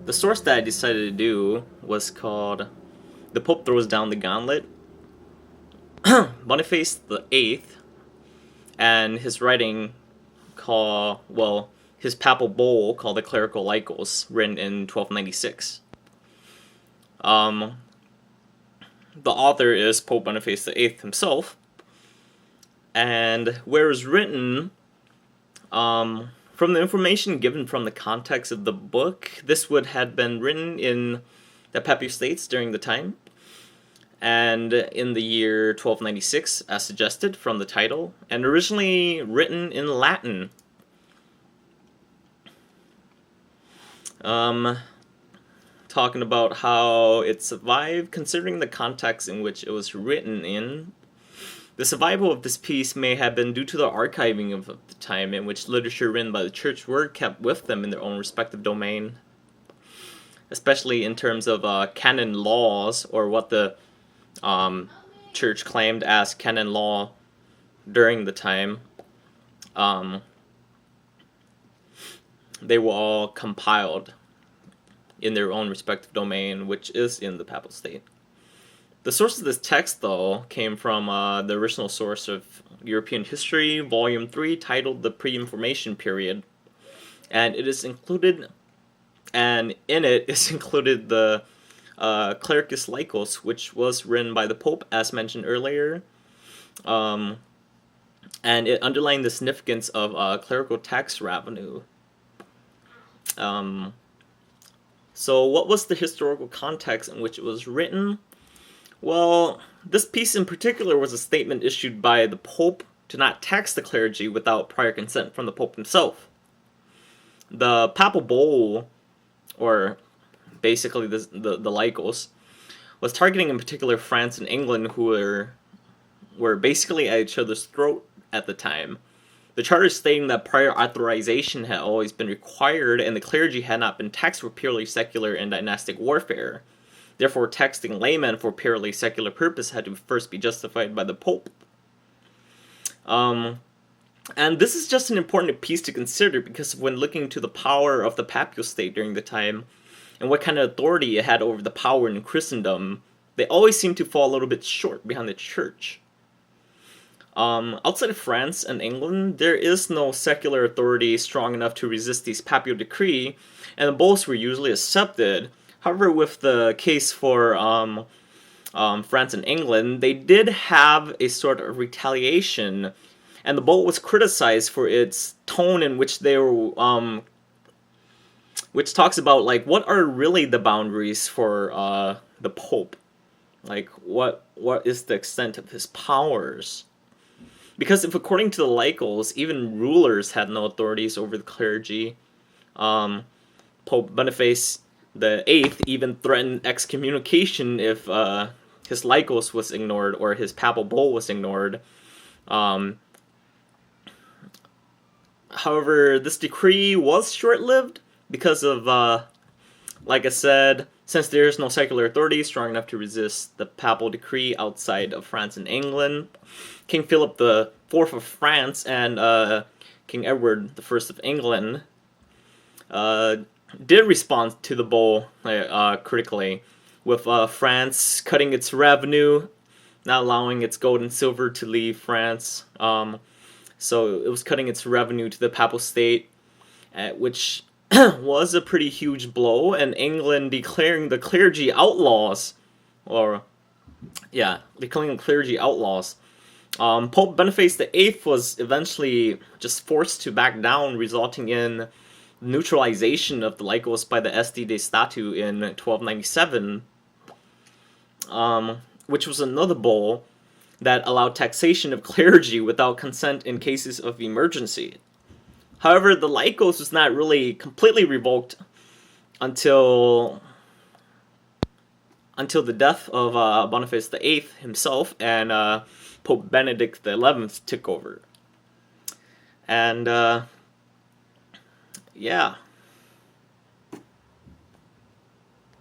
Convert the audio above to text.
The source that I decided to do was called "The Pope Throws Down the Gauntlet." Boniface the Eighth, and his writing his papal bull called the Clerical Laicos, written in 1296. Um, the author is Pope Boniface the Eighth himself, and where it was written, from the information given from the context of the book, this would have been written in the Papal States during the time, and in the year 1296, as suggested from the title, and originally written in Latin. Talking about how it survived, considering the context in which it was written in. The survival of this piece may have been due to the archiving of the time, in which literature written by the church were kept with them in their own respective domain, especially in terms of canon laws, or what the church claimed as canon law during the time. They were all compiled in their own respective domain, which is in the Papal State. The source of this text, though, came from the original source of European history, Volume 3, titled The Pre-Information Period, and it is included, and in it is included the Clericis Laicos, which was written by the Pope, as mentioned earlier, and it underlined the significance of clerical tax revenue. So what was the historical context in which it was written? Well, this piece in particular was a statement issued by the Pope to not tax the clergy without prior consent from the Pope himself. The Papal Bull, or basically the Laicos, was targeting in particular France and England, who were basically at each other's throat at the time. The charter stating that prior authorization had always been required, and the clergy had not been taxed for purely secular and dynastic warfare. Therefore, taxing laymen for purely secular purpose had to first be justified by the Pope. And this is just an important piece to consider, because when looking to the power of the Papal State during the time, and what kind of authority it had over the power in Christendom, they always seem to fall a little bit short behind the Church. Outside of France and England, there is no secular authority strong enough to resist these papal decree, and the bulls were usually accepted. However, with the case for France and England, they did have a sort of retaliation, and the bull was criticized for its tone in which they were, which talks about, like, what are really the boundaries for the Pope? Like, what is the extent of his powers? Because if, according to the Laicos, even rulers had no authorities over the clergy, Pope Boniface the Eighth even threatened excommunication if his Laicos was ignored or his papal bull was ignored. However, this decree was short-lived because of, like I said, since there is no secular authority strong enough to resist the papal decree outside of France and England, King Philip IV of France and King Edward I of England did respond to the bull critically, with France cutting its revenue, not allowing its gold and silver to leave France. So it was cutting its revenue to the Papal State, which was a pretty huge blow, and England declaring the clergy outlaws, declaring the clergy outlaws. Pope Boniface VIII was eventually just forced to back down, resulting in neutralization of the Laicos by the Esti de Statu in 1297, which was another bull that allowed taxation of clergy without consent in cases of emergency. However, the Laicos was not really completely revoked until the death of Boniface VIII himself, and Pope Benedict XI took over. And yeah,